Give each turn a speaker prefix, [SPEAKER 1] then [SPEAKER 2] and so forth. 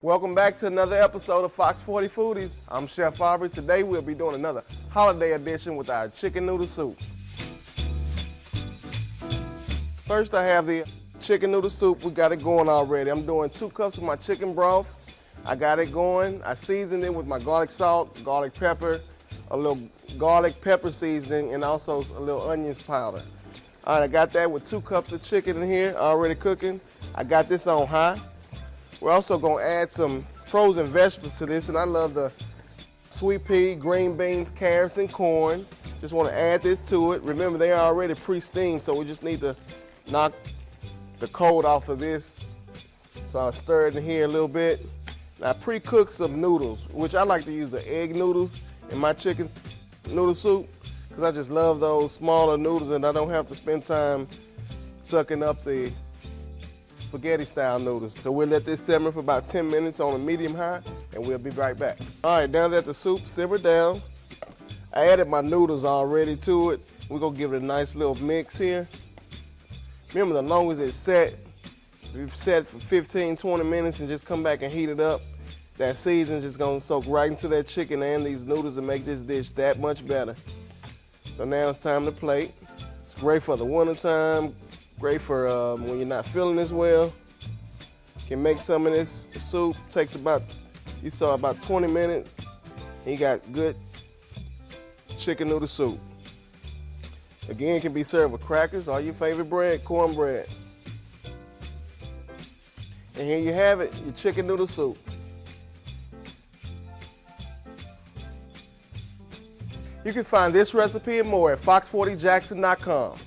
[SPEAKER 1] Welcome back to another episode of Fox40 Foodies. I'm Chef Aubrey. Today we'll be doing another holiday edition with our chicken noodle soup. First I have the chicken noodle soup. We got it going already. I'm doing 2 cups of my chicken broth. I got it going. I seasoned it with my garlic salt, garlic pepper, a little garlic pepper seasoning, and also a little onions powder. All right, I got that with 2 cups of chicken in here already cooking. I got this on high. We're also going to add some frozen vegetables to this, and I love the sweet pea, green beans, carrots, and corn. Just want to add this to it. Remember, they are already pre-steamed, so we just need to knock the cold off of this. So I'll stir it in here a little bit. And I pre-cooked some noodles, which I like to use the egg noodles in my chicken noodle soup, because I just love those smaller noodles, and I don't have to spend time sucking up the spaghetti style noodles. So we'll let this simmer for about 10 minutes on a medium high, and we'll be right back. All right, now that the soup simmered down, I added my noodles already to it. We're gonna give it a nice little mix here. Remember, the longer it's set, we've set for 15, 20 minutes and just come back and heat it up. That season's just gonna soak right into that chicken and these noodles and make this dish that much better. So now it's time to plate. It's great for the winter time. Great for when you're not feeling as well. Can make some of this soup. Takes about 20 minutes. And you got good chicken noodle soup. Again, it can be served with crackers or your favorite bread, cornbread. And here you have it, your chicken noodle soup. You can find this recipe and more at fox40jackson.com.